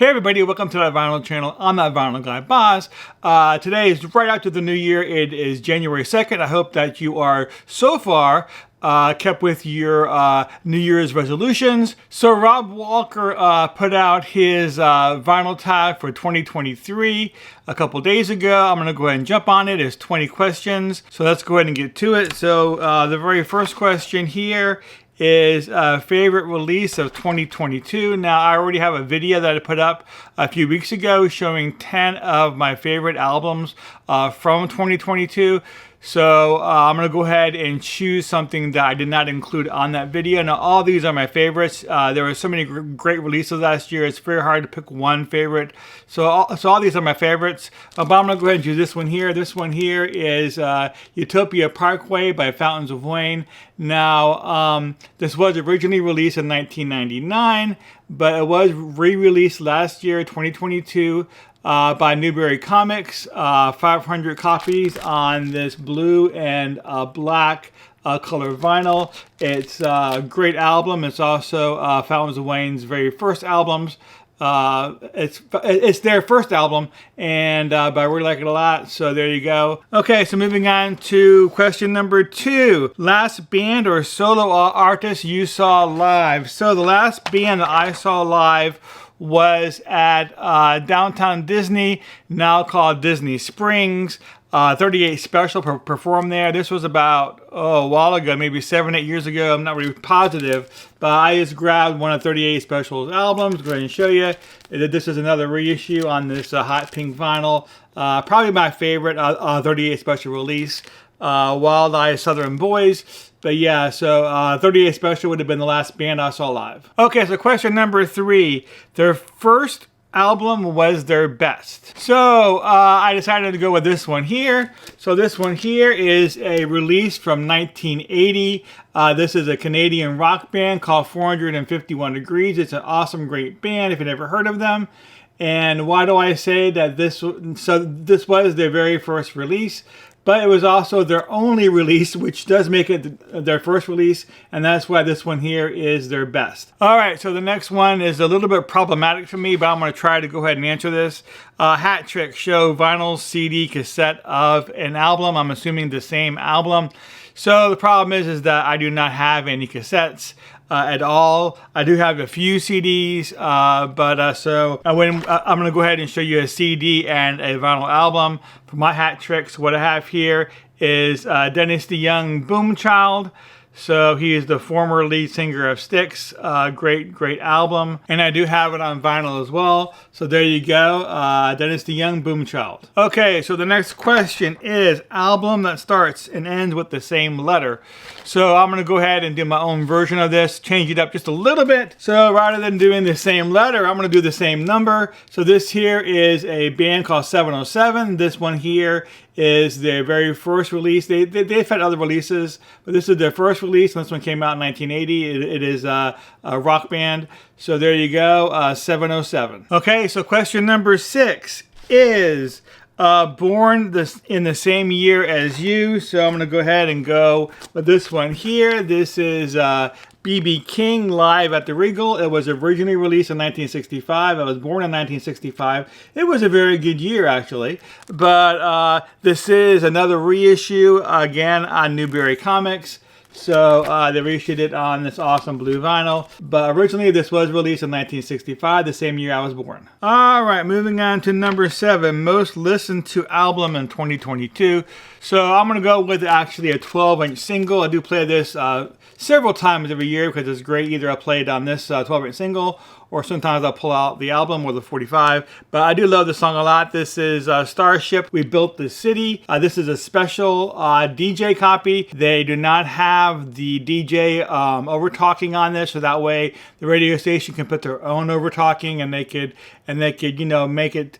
Hey everybody, welcome to that Vinyl channel. I'm that Vinyl Guy Boss. Today is right after the new year. It is January 2nd. I hope that you are so far kept with your New Year's resolutions. So Rob Walker put out his vinyl tag for 2023 a couple days ago. I'm going to go ahead and jump on it. It's 20 questions. So let's go ahead and get to it. So the very first question here is favorite release of 2022. Now, I already have a video that I put up a few weeks ago showing 10 of my favorite albums from 2022. So I'm going to go ahead and choose something that I did not include on that video. Now, all these are my favorites. There were so many great releases last year. It's very hard to pick one favorite. So all these are my favorites. But I'm going to go ahead and choose this one here. This one here is Utopia Parkway by Fountains of Wayne. Now, this was originally released in 1999, but it was re-released last year, 2022. By Newbury Comics, 500 copies on this blue and black color vinyl. It's a great album. It's also Fountains of Wayne's very first albums. It's their first album, and but I really like it a lot, so there you go. Okay, so moving on to question number 2. Last band or solo artist you saw live. So the last band that I saw live was at Downtown Disney, now called Disney Springs. 38 Special performed there. This was about a while ago, maybe 7-8 years ago. I'm not really positive, but I just grabbed one of 38 Special's albums. Go ahead and show you. This is another reissue on this hot pink vinyl. Probably my favorite 38 Special release. Wild Eyes Southern Boys. But yeah, so 38 Special would have been the last band I saw live. Okay, so question number 3. Their first album was their best. So I decided to go with this one here. So this one here is a release from 1980. This is a Canadian rock band called 451 Degrees. It's an awesome, great band if you've never heard of them. And why do I say that this was their very first release? But it was also their only release, which does make it their first release, and that's why this one here is their best. All right, so the next one is a little bit problematic for me, but I'm going to try to go ahead and answer this. Hat Trick show vinyl, CD, cassette of an album. I'm assuming the same album. So the problem is that I do not have any cassettes at all. I do have a few CDs, I'm going to go ahead and show you a CD and a vinyl album for my Hat Tricks. What I have here is Dennis DeYoung, Boomchild. So he is the former lead singer of Styx. Great album. And I do have it on vinyl as well. So there you go. Dennis DeYoung, Boomchild. Okay, so the next question is album that starts and ends with the same letter. So I'm going to go ahead and do my own version of this, change it up just a little bit. So rather than doing the same letter, I'm going to do the same number. So this here is a band called 707. This one here is their very first release. They've had other releases, but this is their first release. This one came out in 1980. It is a rock band. So there you go, 707. Okay, so question number 6 is born in the same year as you. So I'm going to go ahead and go with this one here. This is B.B. King live at the Regal. It was originally released in 1965. I was born in 1965. It was a very good year, actually. But this is another reissue, again, on Newbury Comics. So they reissued it on this awesome blue vinyl. But originally this was released in 1965, the same year I was born. All right, moving on to number 7, most listened to album in 2022. So I'm going to go with actually a 12-inch single. I do play this several times every year because it's great. Either I play it on this 12-inch single, or sometimes I'll pull out the album or the 45. But I do love this song a lot. This is Starship, We Built This City. This is a special DJ copy. They do not have the DJ over talking on this, so that way the radio station can put their own over talking, and they could you know make it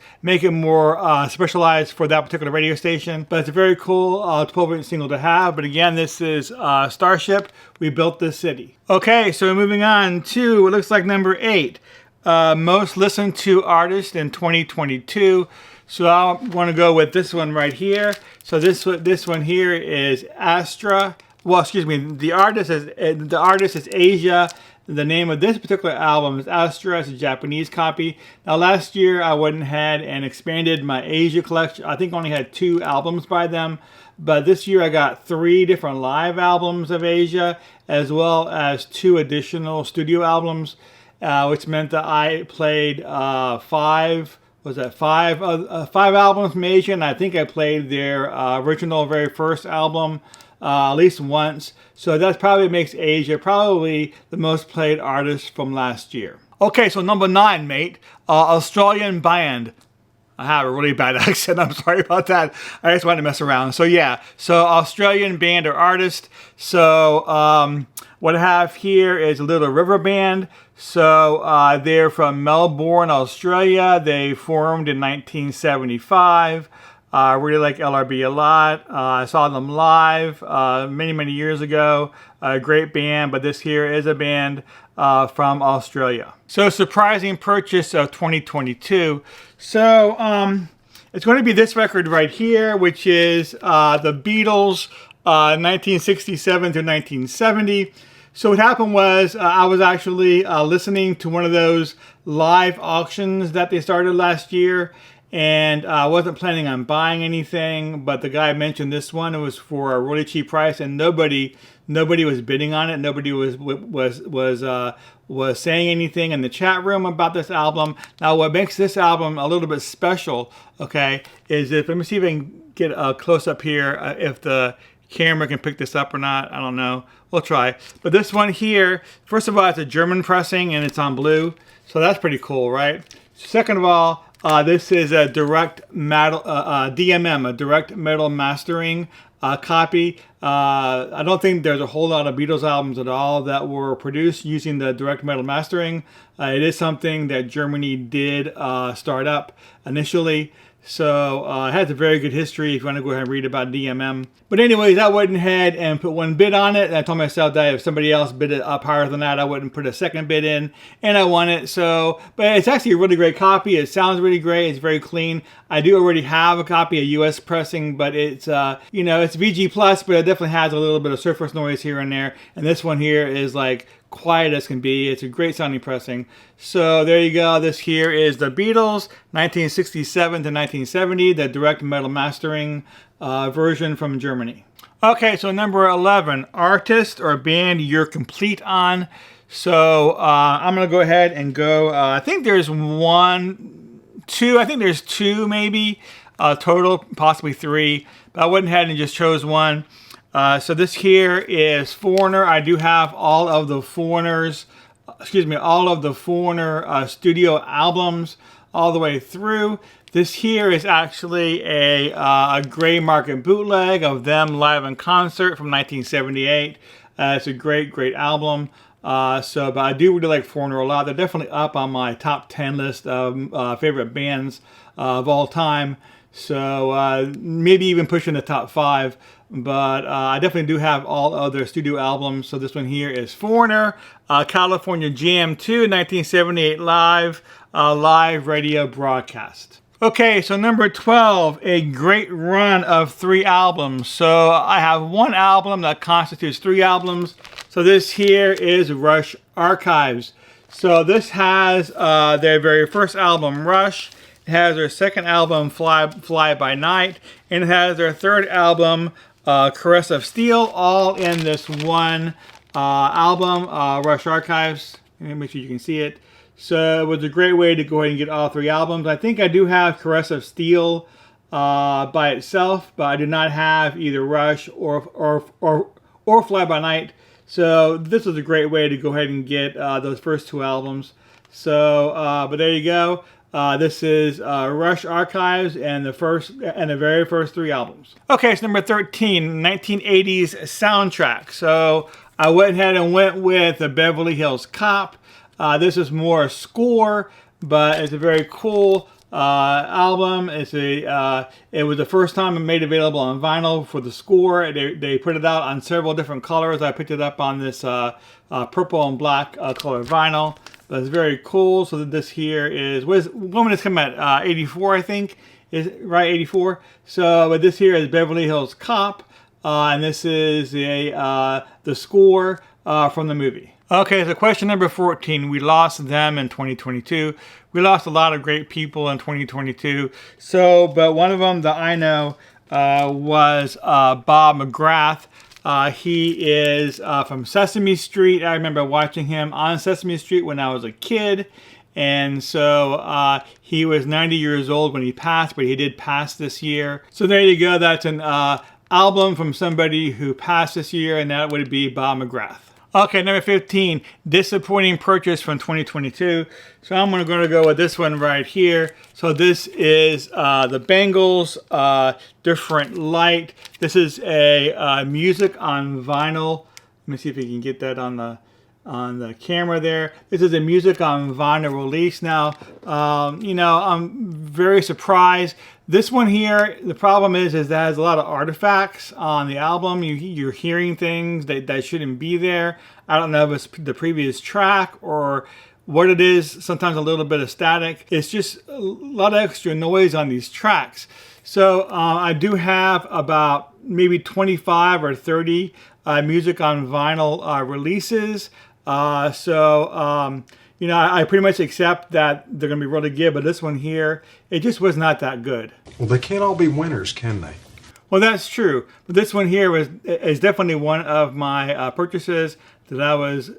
more specialized for that particular radio station. But it's a very cool 12-inch single to have. But again, this is Starship, We Built This City. Okay, so moving on to what looks like number 8. Most listened to artist in 2022. So I want to go with this one right here. So this one here is Astra. Well, excuse me. The artist is Asia The name of this particular album is Astra. It's a Japanese copy. Now last year I went ahead and expanded my Asia collection. I think I only had 2 albums by them. But this year I got 3 different live albums of Asia, as well as 2 additional studio albums, which meant that I played 5 albums from Asia, and I think I played their original very first album at least once. So that probably makes Asia probably the most played artist from last year. Okay, so number 9, mate, Australian band. I have a really bad accent, I'm sorry about that. I just wanted to mess around. So yeah, so Australian band or artist. So what I have here is a Little River Band. So they're from Melbourne, Australia. They formed in 1975. I really like LRB a lot. I saw them live many years ago. A great band, but this here is a band from Australia. So surprising purchase of 2022. So it's going to be this record right here, which is the Beatles, 1967 to 1970. So what happened was I was actually listening to one of those live auctions that they started last year, and I wasn't planning on buying anything, but the guy mentioned this one. It was for a really cheap price, and nobody was bidding on it. Nobody was saying anything in the chat room about this album. Now, what makes this album a little bit special, okay, is let me see if I can get a close up here. If the camera can pick this up or not, I don't know. We'll try. But this one here, first of all, it's a German pressing and it's on blue, so that's pretty cool, right? Second of all, this is a direct metal DMM, a direct metal mastering copy. I don't think there's a whole lot of Beatles albums at all that were produced using the direct metal mastering. It is something that Germany did start up initially. So it has a very good history if you want to go ahead and read about DMM. But anyways, I went ahead and put 1 bid on it. And I told myself that if somebody else bid it up higher than that, I wouldn't put a second bid in. And I won it. So, but it's actually a really great copy. It sounds really great. It's very clean. I do already have a copy, a US pressing, but it's, you know, it's VG+, but it definitely has a little bit of surface noise here and there. And this one here is like quiet as can be. It's a great sounding pressing. So there you go. This here is the Beatles, 1967 to 1970, the direct metal mastering version from Germany. Okay, so number 11, artist or band you're complete on. So I'm gonna go ahead and go. I think there's 1, 2. I think there's 2 maybe total, possibly 3. But I went ahead and just chose one. So this here is Foreigner. I do have all of the Foreigner studio albums all the way through. This here is actually a Gray Market bootleg of them live in concert from 1978. It's a great album. But I do really like Foreigner a lot. They're definitely up on my top 10 list of favorite bands of all time. So maybe even pushing the top 5. But I definitely do have all of their studio albums. So this one here is Foreigner, California Jam 2, 1978 live radio broadcast. Okay, so number 12, a great run of 3 albums. So I have 1 album that constitutes 3 albums. So this here is Rush Archives. So this has their very first album, Rush. It has their second album, Fly By Night. And it has their third album, Caress of Steel, all in this one album, Rush Archives. Let me make sure you can see it. So it was a great way to go ahead and get all 3 albums. I think I do have Caress of Steel by itself, but I do not have either Rush or Fly By Night. So this was a great way to go ahead and get those first 2 albums. So, but there you go. This is Rush Archives and the very first 3 albums. Okay, so number 13, 1980s soundtrack. So I went ahead and went with the Beverly Hills Cop. This is more a score, but it's a very cool album. It was the first time it made available on vinyl for the score. They put it out on several different colors. I picked it up on this purple and black color vinyl. That's very cool. So this here is, when it's come out, 84, I think, is right, 84. So, but this here is Beverly Hills Cop, and this is the score from the movie. Okay, so question number 14. We lost them in 2022. We lost a lot of great people in 2022. So, but one of them that I know was Bob McGrath. He is from Sesame Street. I remember watching him on Sesame Street when I was a kid. And so he was 90 years old when he passed, but he did pass this year. So there you go. That's an album from somebody who passed this year, and that would be Bob McGrath. Okay, number 15, disappointing purchase from 2022. So I'm going to go with this one right here. So this is the Bengals Different Light. This is a music on vinyl. Let me see if you can get that on the camera there. This is a music on vinyl release. Now, you know, I'm very surprised. This one here, the problem is that it has a lot of artifacts on the album. You're hearing things that shouldn't be there. I don't know if it's the previous track or what it is. Sometimes a little bit of static. It's just a lot of extra noise on these tracks. So I do have about maybe 25 or 30 music on vinyl releases. You know, I pretty much accept that they're going to be really good, but this one here, it just was not that good. Well, they can't all be winners, can they? Well, that's true. But this one here is definitely one of my purchases that I was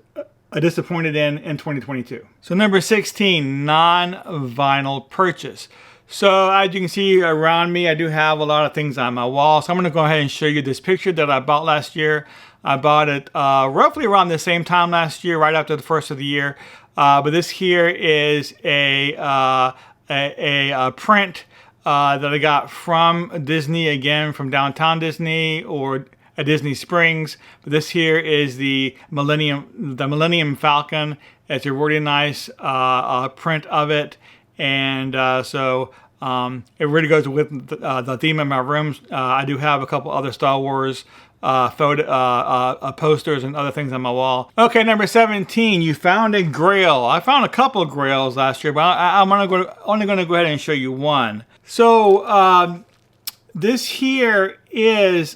disappointed in 2022. So number 16, non-vinyl purchase. So as you can see around me, I do have a lot of things on my wall. So I'm going to go ahead and show you this picture that I bought last year. I bought it roughly around the same time last year, right after the first of the year. But this here is a print that I got from Disney, again from Downtown Disney or Disney Springs. But this here is the Millennium Falcon. It's a really nice print of it, and it really goes with the theme of my room. I do have a couple other Star Wars posters and other things on my wall. Okay, number 17, you found a grail. I found a couple of grails last year, but I'm only going to go ahead and show you one. So this here is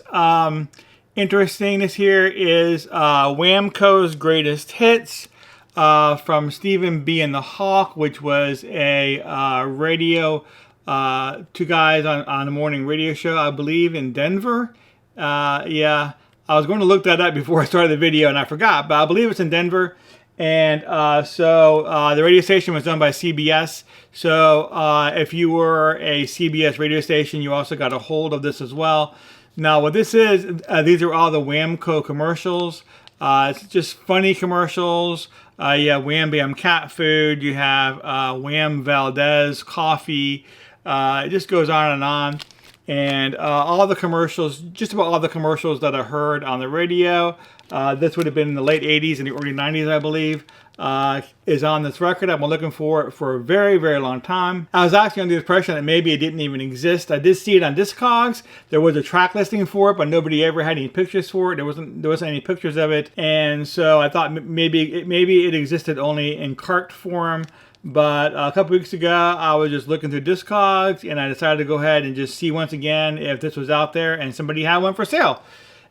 interesting. This here is Whamco's Greatest Hits from Stephen B. and the Hawk, which was a radio, two guys on a morning radio show, I believe, in Denver. Yeah, I was going to look that up before I started the video and I forgot, but I believe it's in Denver. And the radio station was done by CBS. So if you were a CBS radio station, you also got a hold of this as well. Now what this is, these are all the Whamco commercials. It's just funny commercials. You have Wham Bam cat food. You have Wham Valdez coffee. It just goes on and on. And all the commercials, just about all the commercials that I heard on the radio, this would have been in the late 80s and the early 90s, I believe, is on this record. I've been looking for it for a very, very long time. I was actually under the impression that maybe it didn't even exist. I did see it on Discogs. There was a track listing for it, but nobody ever had any pictures for it. There wasn't any pictures of it. And so I thought maybe it existed only in cart form. But a couple weeks ago, I was just looking through Discogs, and I decided to go ahead and just see once again if this was out there, and somebody had one for sale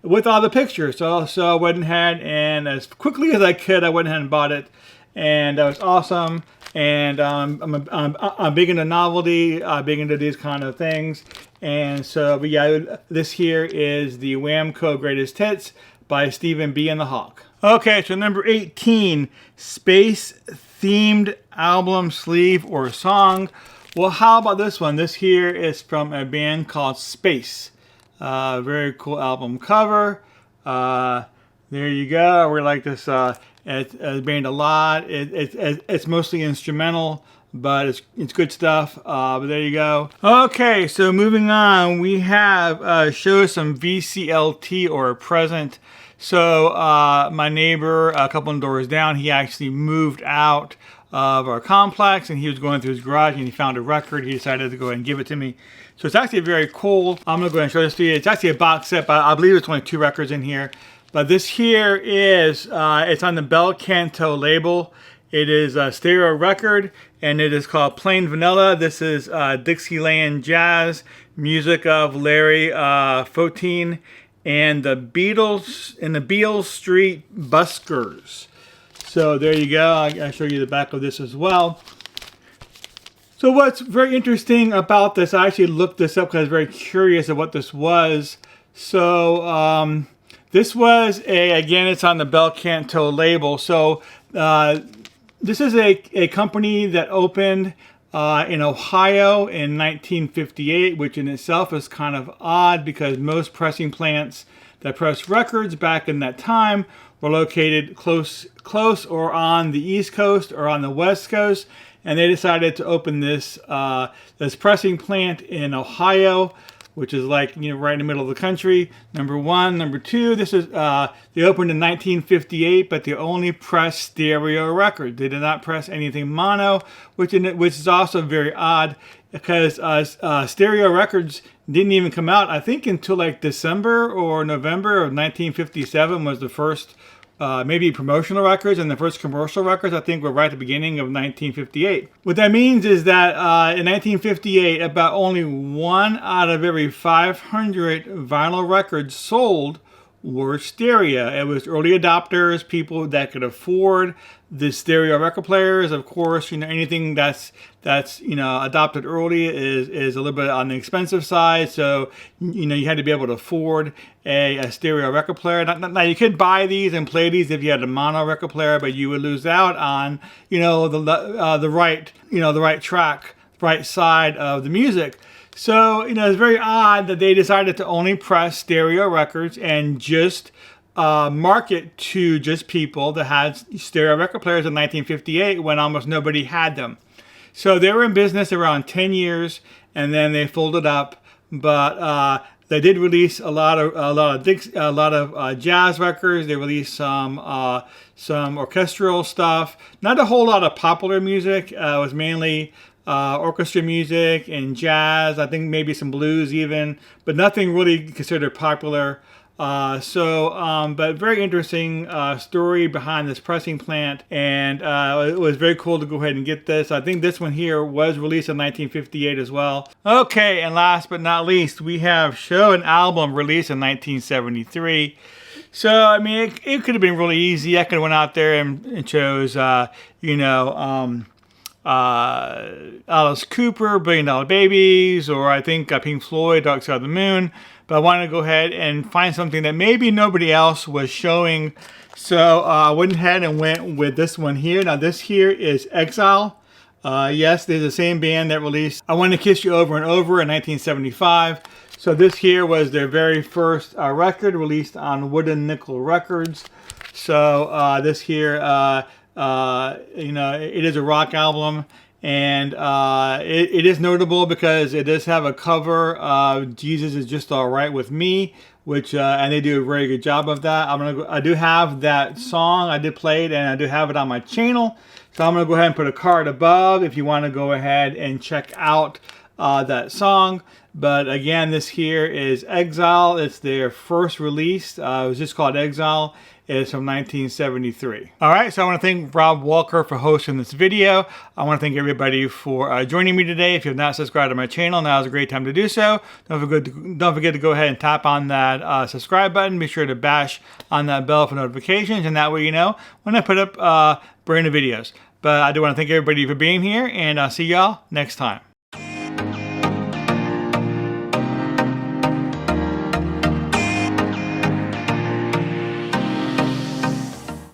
with all the pictures. So I went ahead, and as quickly as I could, I went ahead and bought it, and that was awesome. And I'm big into novelty, big into these kind of things. And so, but yeah, this here is the Whamco Greatest Hits by Stephen B. and the Hawk. Okay, so number 18, space-themed album, sleeve, or song. Well, how about this one? This here is from a band called Space. Very cool album cover. There you go. I really like this band a lot. It's mostly instrumental, but it's good stuff. But there you go. Okay, so moving on, we have show some VCLT or present. So my neighbor, a couple of doors down, he actually moved out of our complex, and he was going through his garage and he found a record. He decided to go ahead and give it to me. So it's actually very cool. I'm gonna go ahead and show this to you. It's actually a box set, but I believe it's only 2 records in here. But this here is, it's on the Bel Canto label. It is a stereo record, and it is called Plain Vanilla. This is Dixieland Jazz, music of Larry Fotine and the Beale Street Buskers. So there you go. I'll show you the back of this as well. So what's very interesting about this, I actually looked this up because I was very curious of what this was. So this was again, it's on the Bel Canto label. So this is a company that opened in Ohio in 1958, which in itself is kind of odd because most pressing plants that pressed records back in that time were located close or on the East Coast or on the West Coast, and they decided to open this this pressing plant in Ohio, which is like, you know, right in the middle of the country. Number one. Number two, this is they opened in 1958, but they only pressed stereo records. They did not press anything mono, which is also very odd because stereo records didn't even come out, I think, until like December or November of 1957 was the first maybe promotional records, and the first commercial records I think were right at the beginning of 1958. What that means is that in 1958 about only 1 out of every 500 vinyl records sold were stereo. It was early adopters, people that could afford the stereo record players. Of course, you know, anything that's you know, adopted early is a little bit on the expensive side. So, you know, you had to be able to afford a stereo record player. Now you could buy these and play these if you had a mono record player, but you would lose out on, you know, the right track, right side of the music. So, you know, it's very odd that they decided to only press stereo records and just market to just people that had stereo record players in 1958 when almost nobody had them. So they were in business around 10 years, and then they folded up. But they did release a lot of jazz records. They released some orchestral stuff. Not a whole lot of popular music. It was mainly orchestra music and jazz. I think maybe some blues even, but nothing really considered popular. But very interesting story behind this pressing plant, and it was very cool to go ahead and get this. I think this one here was released in 1958 as well. Okay, and last but not least, we have Show an Album released in 1973. So, I mean, it could have been really easy. I could have went out there and chose, Alice Cooper, $1 Billion Babies, or I think Pink Floyd, Dark Side of the Moon. But I wanted to go ahead and find something that maybe nobody else was showing. So I went ahead and went with this one here. Now this here is Exile. Yes, they're the same band that released I Want to Kiss You Over and Over in 1975. So this here was their very first record released on Wooden Nickel Records. So this here, it is a rock album. And it is notable because it does have a cover of Jesus Is Just All Right With Me, which and they do a very good job of that. I do have that song. I did play it, and I do have it on my channel. So I'm gonna go ahead and put a card above if you want to go ahead and check out that song. But again, this here is Exile. It's their first release. It was just called Exile. It's from 1973. All right, so I want to thank Rob Walker for hosting this video. I want to thank everybody for joining me today. If you have not subscribed to my channel, now is a great time to do so. Don't forget to go ahead and tap on that subscribe button. Be sure to bash on that bell for notifications, and that way you know when I put up brand new videos. But I do want to thank everybody for being here, and I'll see y'all next time.